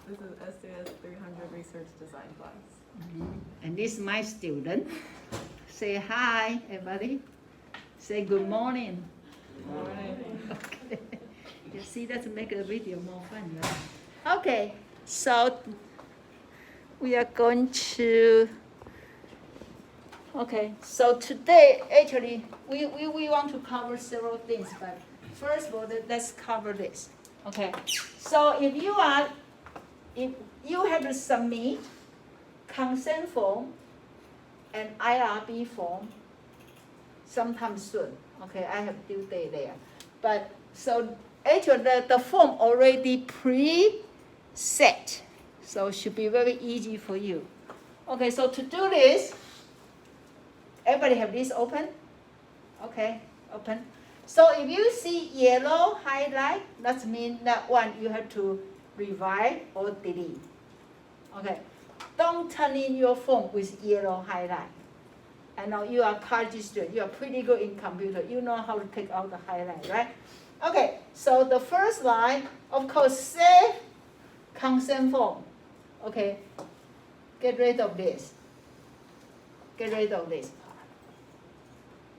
This is SDS 300 Research Design class. And this is my student. Say hi, everybody. Say good morning. Good morning. Okay. You see, that's make the video more fun, right? Okay, so we are going to. Okay, so today actually we want to cover several things, but first of all, let's cover this. Okay, so if you have to submit consent form and IRB form sometime soon. Okay, I have due date there. But so actually the form already pre-set, so it should be very easy for you. Okay, so to do this, everybody have this open? Okay, open. So if you see yellow highlight, that means that one you have to revise or delete. Okay, don't turn in your form with yellow highlight. I know you are college student, you are pretty good in computer, you know how to take out the highlight, right? Okay, so the first line, of course, save consent form. Okay, get rid of this. Get rid of this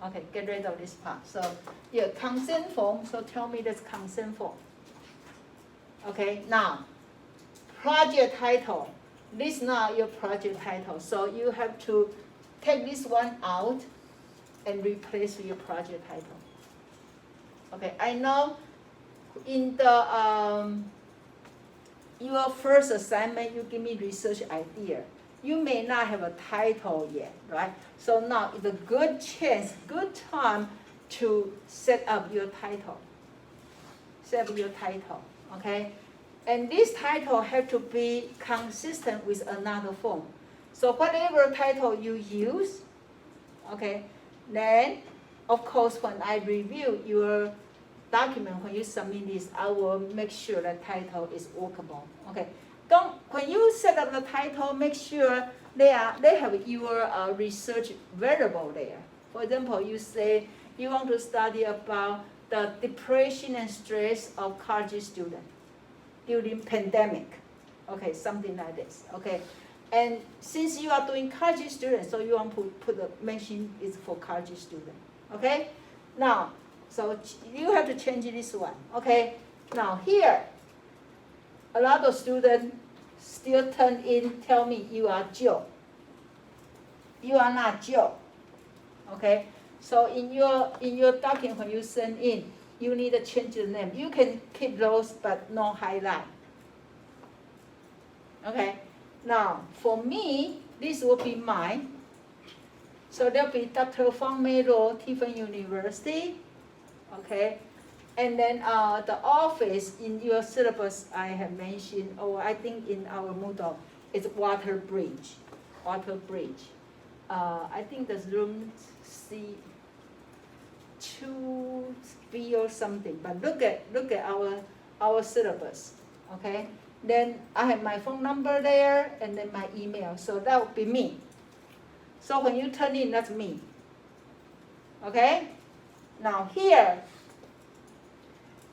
part. Okay, get rid of this part. So, yeah, consent form, so tell me this consent form. Okay, now, project title. This is not your project title, so you have to take this one out and replace with your project title. Okay, I know in the your first assignment, you give me research idea. You may not have a title yet, right? So now it's a good chance, good time to set up your title. Set up your title, okay? And this title have to be consistent with another form. So whatever title you use, okay, then of course when I review your document, when you submit this, I will make sure the title is workable. Okay, when you set up the title, make sure they have your research variable there. For example, you say you want to study about the depression and stress of college students during pandemic. Okay, something like this. Okay. And since you are doing college students, so you want to put the mention is for college student. Okay? Now, so you have to change this one. Okay? Now here, a lot of students still turn in, tell me you are Joe. You are not Joe. Okay? So in your document when you send in, you need to change the name. You can keep those but no highlight. Okay? Now, for me, this will be mine. So there'll be Dr. Fang-Mei Law, Tiffin University. Okay? And then the office in your syllabus I have mentioned, or I think in our Moodle, it's Water Bridge. Water Bridge. I think there's room C2B or something, but look at our syllabus. Okay? Then I have my phone number there, and then my email. So that would be me. So when you turn in, that's me. Okay? Now here,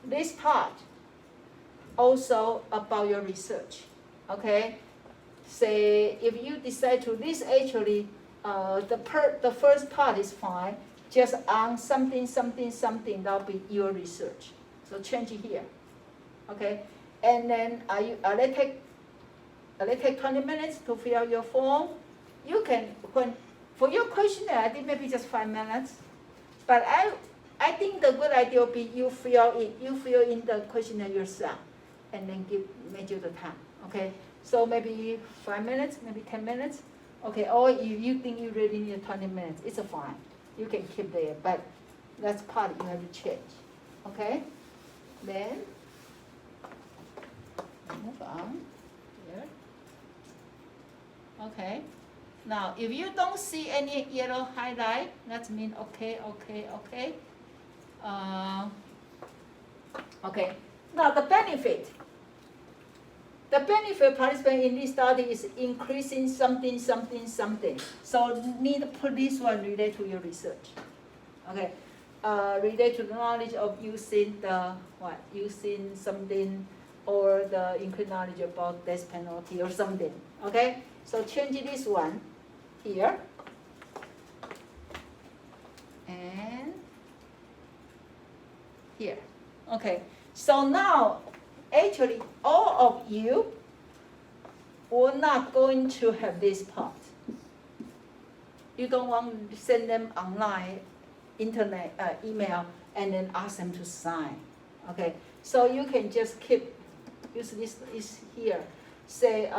this part, also about your research. Okay? Say if you decide to, this actually, the first part is fine. Just on something, that'll be your research. So change it here. Okay? And then let's take 20 minutes to fill out your form. You can, for your questionnaire, I think maybe just 5 minutes. But I think the good idea will be you fill in the questionnaire yourself, and then measure the time. Okay. So maybe 5 minutes, maybe 10 minutes. Okay. Or if you think you really need 20 minutes, it's fine. You can keep there, but that's part you have to change. Okay. Then. Move on here. Okay. Now, if you don't see any yellow highlight, that means okay. Okay. Now, the benefit participant in this study is increasing something. So, need to put this one related to your research. Okay. Related to the knowledge of using the using something or the increased knowledge about death penalty or something, okay? So change this one here. And here, okay. So now, actually, all of you we're not going to have this part. You don't want to send them online, internet, email, and then ask them to sign. Okay, so you can just use this is here. Say,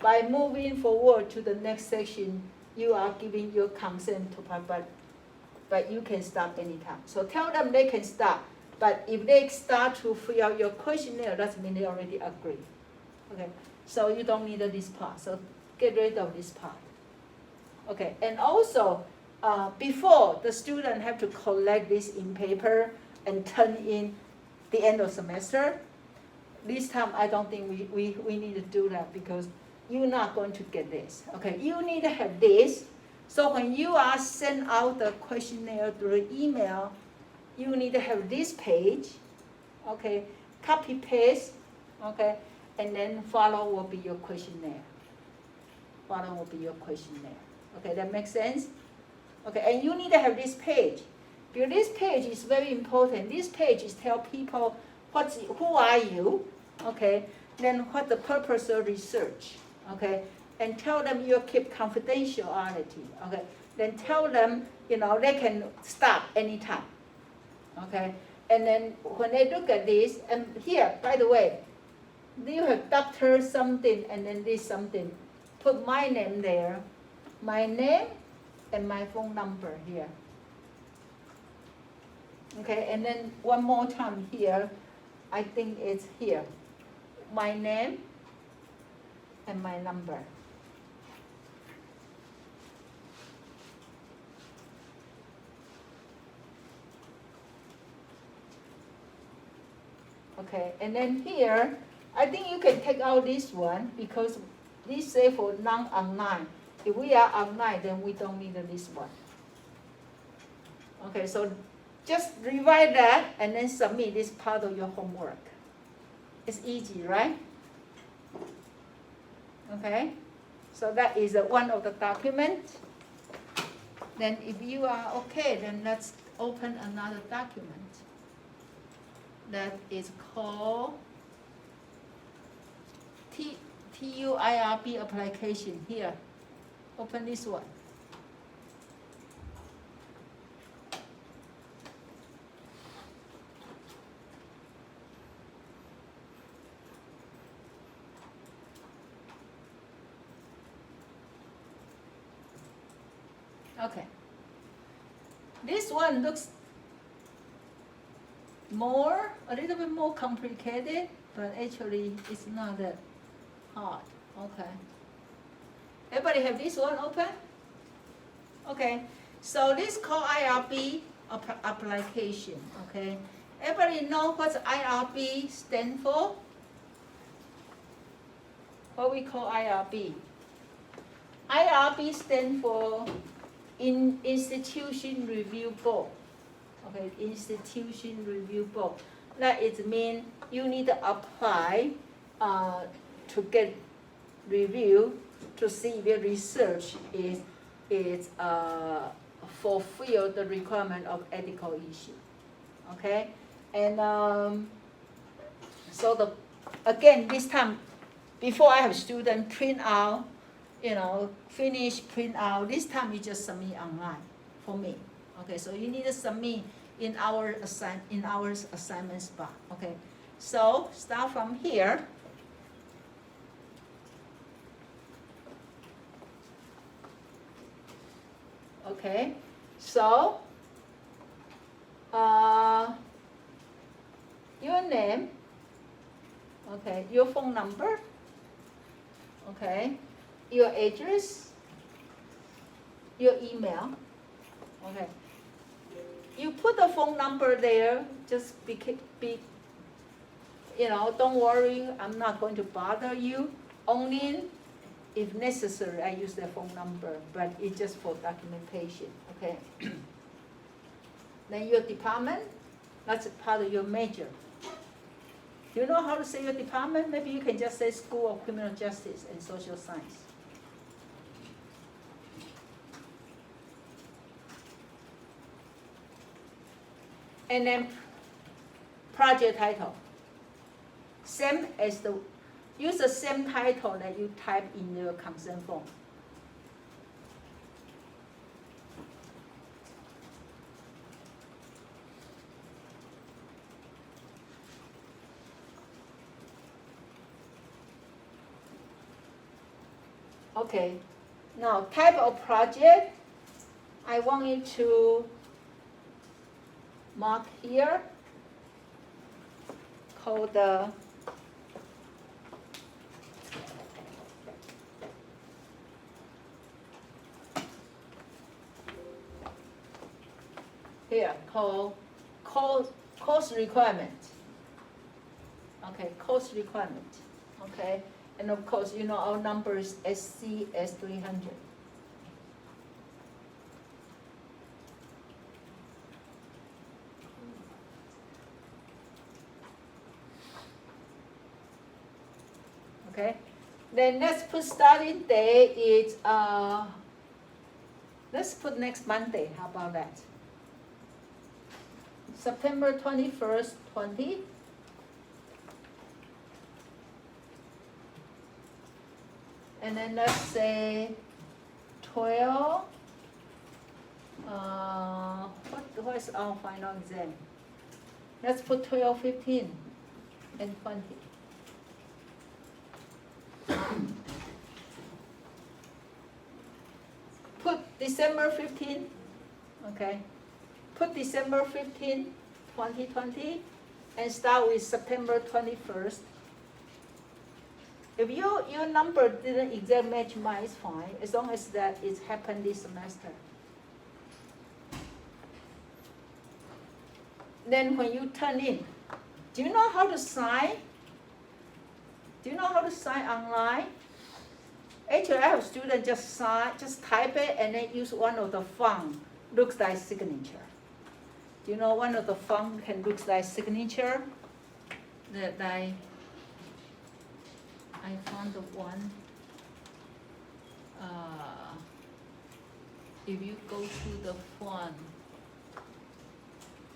by moving forward to the next section, you are giving your consent to but you can stop anytime. So tell them they can stop. But if they start to fill out your questionnaire, that means they already agree. Okay, so you don't need this part. So get rid of this part. Okay, and also before the student have to collect this in paper and turn in the end of semester. This time I don't think we need to do that because you're not going to get this. Okay, you need to have this. So when you are sent out the questionnaire through email, you need to have this page, okay, copy paste, okay, and then follow will be your questionnaire. Follow will be your questionnaire. Okay, that makes sense? Okay, and you need to have this page. Because this page is very important. This page is tell people who are you, okay, then what the purpose of research, okay, and tell them you keep confidentiality, okay, then tell them, they can stop anytime. Okay, and then when they look at this, and here, by the way, you have doctor something and then this something. Put my name there, my name and my phone number here. Okay, and then one more time here, I think it's here, my name and my number. Okay, and then here, I think you can take out this one because this say for non-online. If we are online, then we don't need this one. Okay, so just revise that and then submit this part of your homework. It's easy, right? Okay, so that is one of the documents. Then if you are okay, then let's open another document. That is called TUIRB application here. Open this one. Okay. This one looks a little bit more complicated, but actually it's not that hard. Okay. Everybody have this one open? Okay. So this is called IRB application. Okay. Everybody know what IRB stand for? What we call IRB? IRB stand for Institution Review Board. Okay, Institution Review Board. That it means you need to apply to get review to see if your research is fulfill the requirement of ethical issue. Okay, and so again this time, before I have students print out, finish print out. This time you just submit online for me. Okay, so you need to submit in our assignment spot. Okay, so start from here. Okay, so your name, okay, your phone number, okay, your address, your email, okay. You put the phone number there, just don't worry, I'm not going to bother you. Only if necessary, I use the phone number, but it's just for documentation, okay? Then your department, That's part of your major. Do you know how to say your department? Maybe you can just say School of Criminal Justice and Social Science. And then project title. Same as use the same title that you type in your consent form. Okay, now type of project, I want you to mark here, called the called course requirement. Okay, course requirement. Okay. And of course, you know our number is SCS 300. Okay, then let's put starting day is let's put next Monday. How about that? September 21st, 20. And then let's say 12, what is our final exam? Let's put 12, 15, and 20. Put December 15, okay? Put December 15, 2020, and start with September 21st. If your number didn't exactly match mine, it's fine, as long as that it happened this semester. Then when you turn in, do you know how to sign? Do you know how to sign online? Actually, I have students just type it and then use one of the font, looks like signature. Do you know one of the font can look like signature? That I found the one. If you go to the font,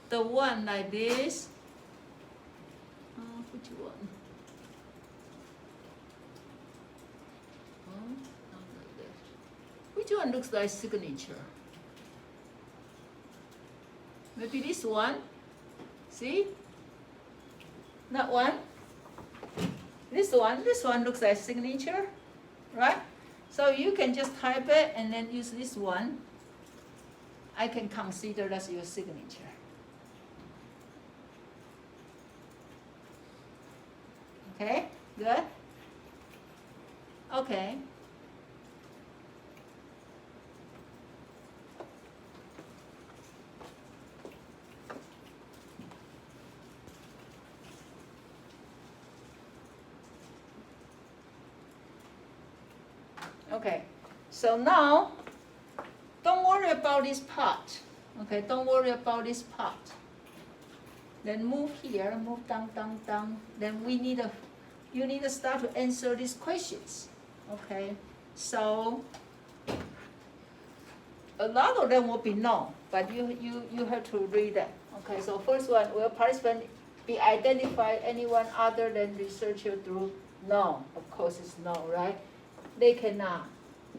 the one like this. Which one? Not like that. Which one looks like signature? Maybe this one. See? That one. This one looks like signature, right? So you can just type it and then use this one. I can consider that's your signature. Okay, good? Okay. Okay, so now, don't worry about this part. Okay, don't worry about this part. Then move here, move down, down, down. Then you need to start to answer these questions. Okay, so a lot of them will be no, but you have to read them. Okay, so first one, will participant be identified anyone other than researcher through? No, of course it's no, right? They cannot.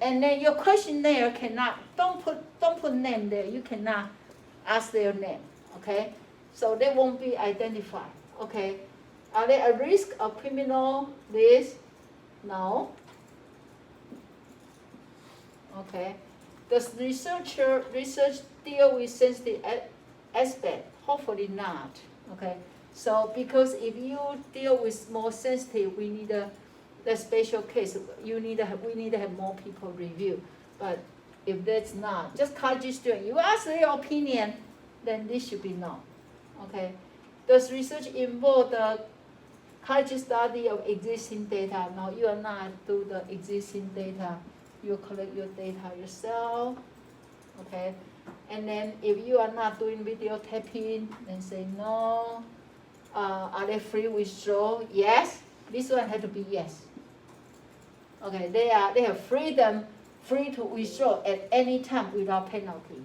And then your questionnaire cannot, don't put name there, you cannot ask their name, okay? So they won't be identified, okay? Are they at risk of criminal list? No. Okay. Does research deal with sensitive aspect? Hopefully not, okay? So because if you deal with more sensitive, we need the special case, we need to have more people review. But if that's not, just college student, you ask their opinion, then this should be no. Okay. Does research involve the college study of existing data? No, you are not do the existing data. You collect your data yourself. Okay. And then if you are not doing videotaping, then say no. Are they free withdraw? Yes. This one had to be yes. Okay, they have freedom, free to withdraw at any time without penalty.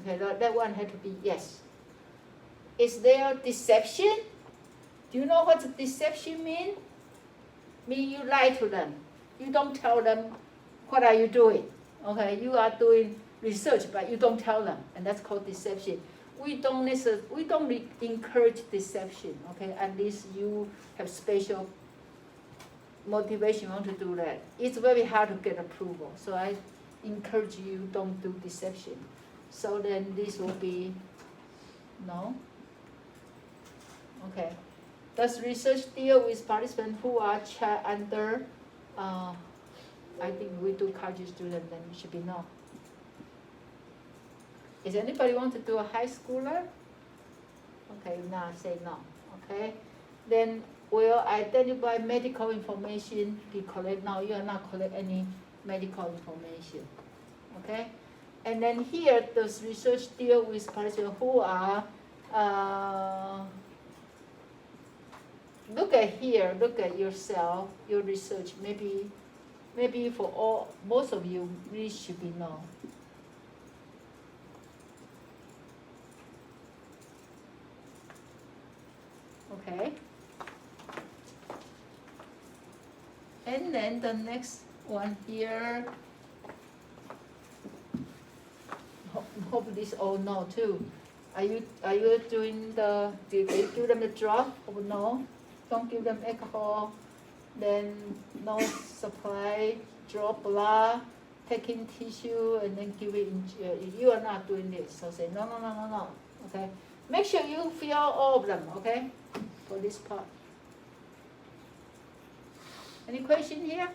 Okay, that one had to be yes. Is there deception? Do you know what deception mean? Mean you lie to them. You don't tell them what are you doing. Okay, you are doing research, but you don't tell them, and that's called deception. We don't encourage deception. Okay, at least you have special motivation you want to do that. It's very hard to get approval, so I encourage you don't do deception. So then this will be no. Okay. Does research deal with participants who are under? I think we do college students, then it should be no. Is anybody want to do a high schooler? Okay, now say no. Okay, then will identify medical information be collect? No, you are not collect any medical information. Okay, and then here does research deal with participants who are look at here, look at yourself, your research. Maybe for most of you, really should be no. Okay. And then the next one here. Hope this all no too. Are you doing the? Do you give them the drug? Oh no. Don't give them alcohol. Then no supply, draw blood, taking tissue, and then give it in. You are not doing this, so say no. Okay. Make sure you fill all of them. Okay. For this part. Any question here?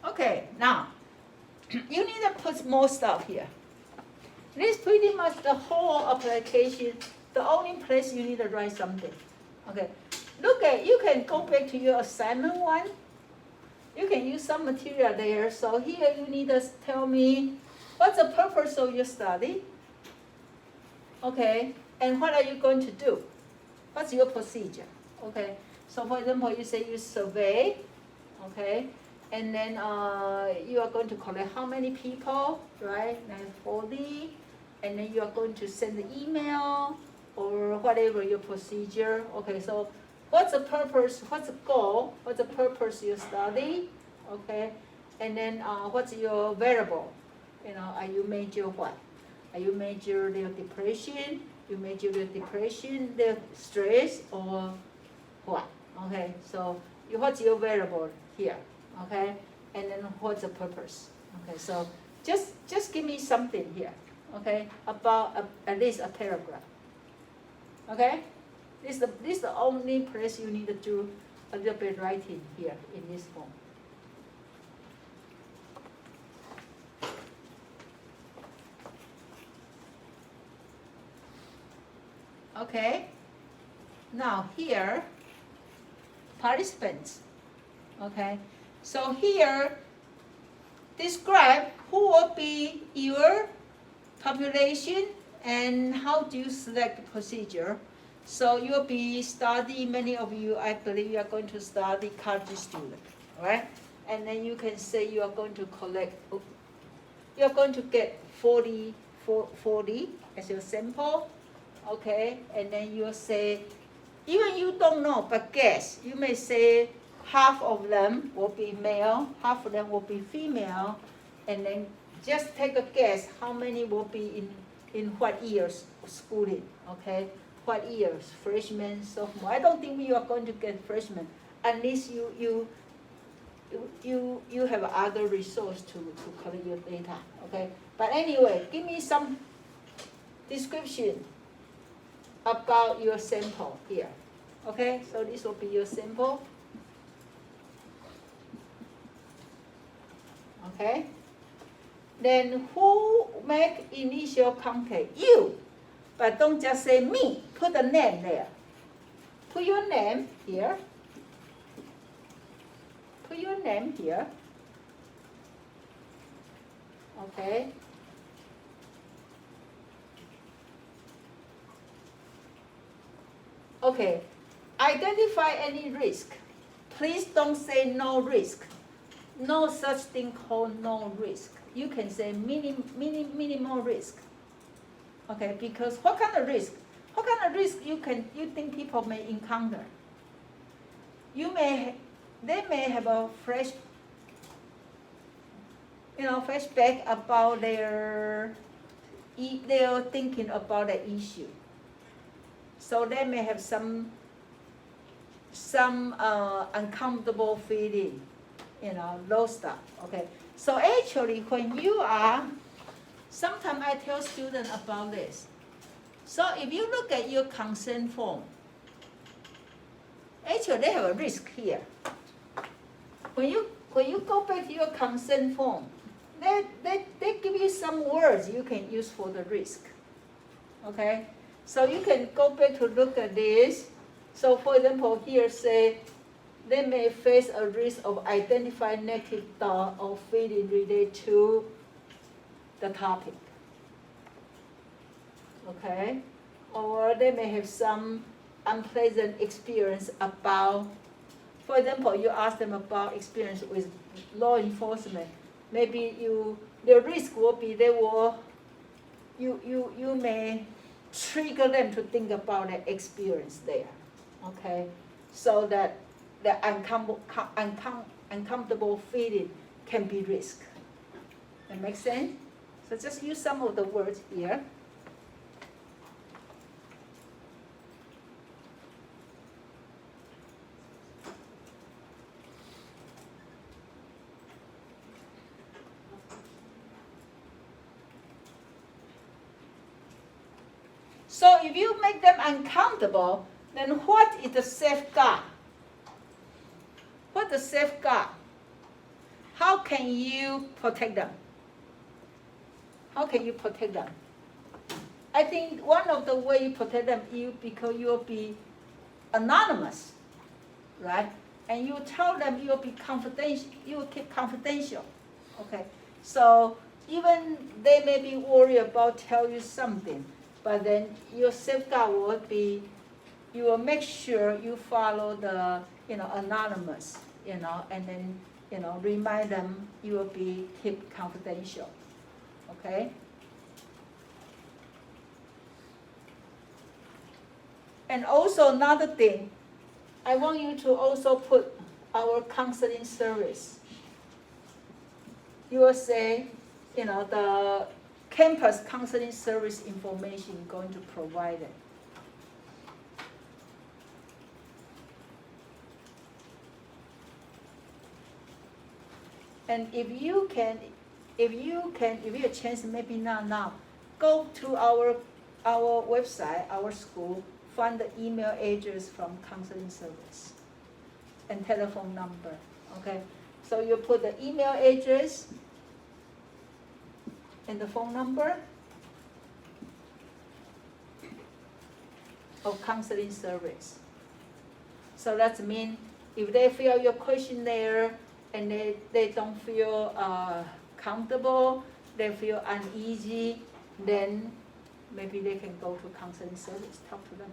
Okay. Now, you need to put more stuff here. This is pretty much the whole application. The only place you need to write something. Okay, look at, you can go back to your assignment one. You can use some material there. So here you need to tell me what's the purpose of your study. Okay, and what are you going to do? What's your procedure? Okay, so for example, you say you survey, okay, and then you are going to collect how many people, right? 40, and then you are going to send the email, or whatever your procedure. Okay, so what's the purpose, what's the goal, what's the purpose of your study, okay, and then what's your variable, are you measure what? Are you measure their depression, you measure their depression, their stress, or what? Okay, so what's your variable here, okay, and then what's the purpose? Okay, so just give me something here, okay, about at least a paragraph. Okay, this is the only place you need to do a little bit writing here in this form. Okay, now here, participants. Okay, so here, describe who will be your population and how do you select the procedure. So you'll be study, many of you, I believe you are going to study college student, right? And then you can say you are going to collect, you are going to get 40 as your sample, okay? And then you'll say, even you don't know, but guess, you may say half of them will be male, half of them will be female, and then just take a guess how many will be in what years schooling, okay? What years, freshman, sophomore. I don't think you are going to get freshman unless you have other resource to collect your data, okay? But anyway, give me some description about your sample here, okay? So this will be your sample, okay? Then who make initial contact? You. But don't just say me. Put a name there. Put your name here. Put your name here. Okay? Okay, identify any risk. Please don't say no risk. No such thing called no risk. You can say minimal risk. Okay, because what kind of risk? What kind of risk you think people may encounter? They may have a flashback about their thinking about the issue. So they may have some uncomfortable feeling, those stuff. Okay. So actually, when you are, sometimes I tell students about this. So if you look at your consent form, actually they have a risk here. When you go back to your consent form, they give you some words you can use for the risk. Okay? So you can go back to look at this. So for example, here say, they may face a risk of identifying negative thought or feeling related to the topic. Okay? Or they may have some unpleasant experience about, for example, you ask them about experience with law enforcement. Maybe the risk will be you may trigger them to think about the experience there. Okay? So that the uncomfortable feeling can be risk. That makes sense? So just use some of the words here. So if you make them uncomfortable, then what is the safeguard? What's the safeguard? How can you protect them? How can you protect them? I think one of the ways you protect them is because you'll be anonymous, right? And you tell them you'll be confidential, you will keep confidential. Okay. So even they may be worried about tell you something, but then your safeguard will be, you will make sure you follow the, anonymous, and then, remind them you will be kept confidential. Okay? And also another thing, I want you to also put our counseling service. You will say, the campus counseling service information you're going to provide it. And if you have a chance, maybe not now, go to our website, our school, find the email address from counseling service and telephone number. Okay, so you put the email address and the phone number of counseling service. So that means if they fill your questionnaire and they don't feel comfortable, they feel uneasy, then maybe they can go to counseling service, talk to them.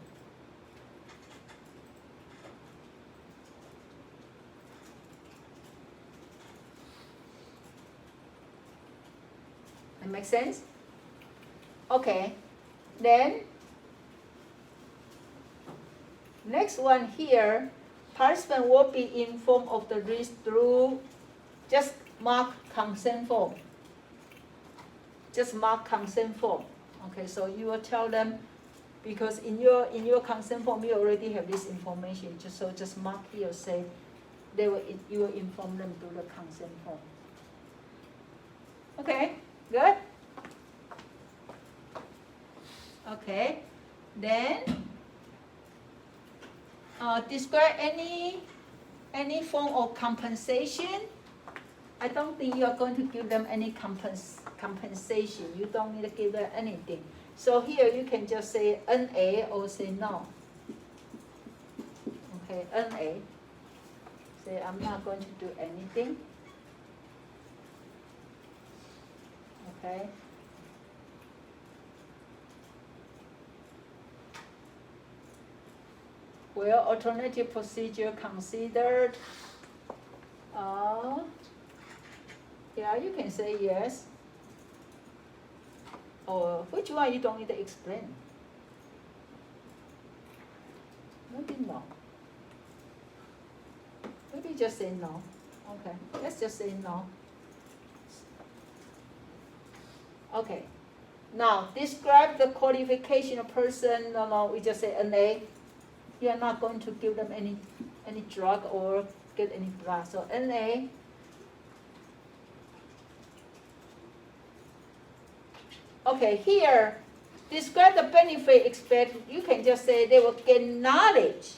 That makes sense? Okay, then next one here, participant will be informed of the risk through just mark consent form. Just mark consent form. Okay, so you will tell them, because in your consent form you already have this information. Just mark here, say you will inform them through the consent form. Okay, good. Okay, then describe any form of compensation. I don't think you are going to give them any compensation. You don't need to give them anything. So here you can just say NA or say no. Okay, NA. Say I'm not going to do anything. Okay. Will alternative procedure considered? Yeah, you can say yes. Or which one you don't need to explain? Maybe no. Maybe just say no. Okay, let's just say no. Okay. Now, describe the qualification of person. No, we just say NA. You are not going to give them any drug or get any blood. So NA. Okay, here, describe the benefit expected. You can just say they will gain knowledge.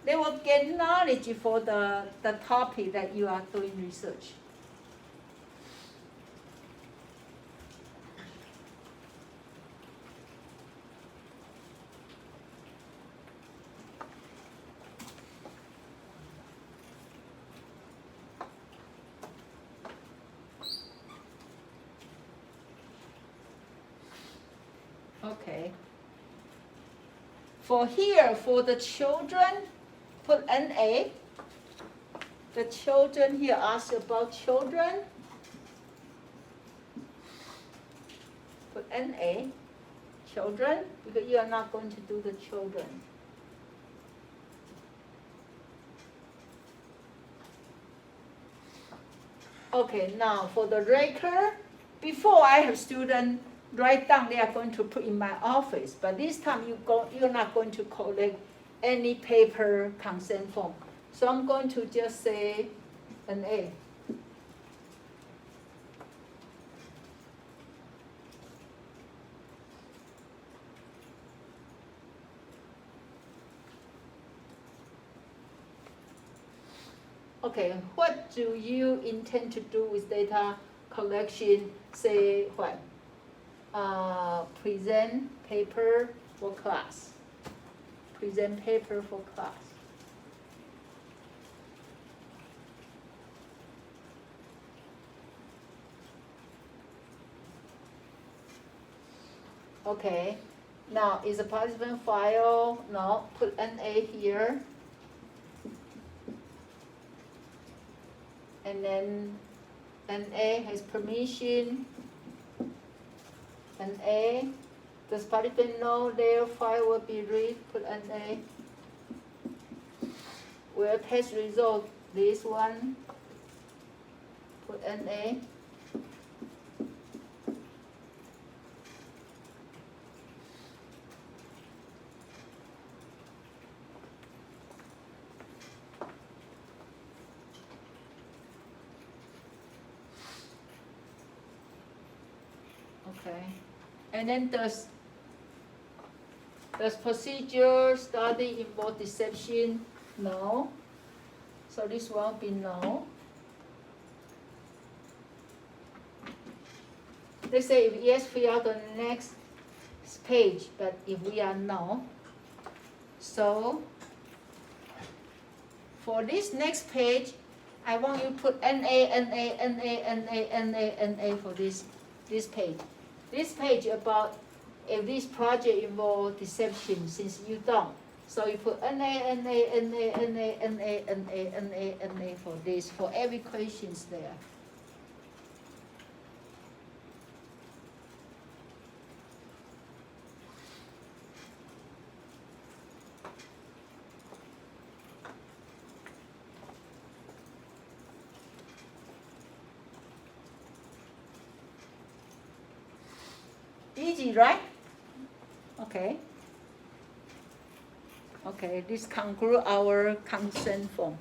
They will gain knowledge for the topic that you are doing research. Okay. For here, for the children, put NA. The children here ask about children. Put NA, children, because you are not going to do the children. Okay, now for the record, before I have students write down they are going to put in my office, but this time you're not going to collect any paper consent form. So I'm going to just say an A. Okay, what do you intend to do with data collection? Say what? Present paper for class. Present paper for class. Okay, now is a participant file? No, put NA here. And then NA has permission. NA, does participant know their file will be read? Put NA. Will test result this one? Put NA. Okay, and then does procedure study involve deception? No. So this will be no. Let's say if yes, fill out the next page, but if we are no, so for this next page, I want you to put NA for this page. This page about if this project involves deception, since you don't. So you put NA for this, for every questions there. Easy, right? Okay. Okay, this concludes our consent form.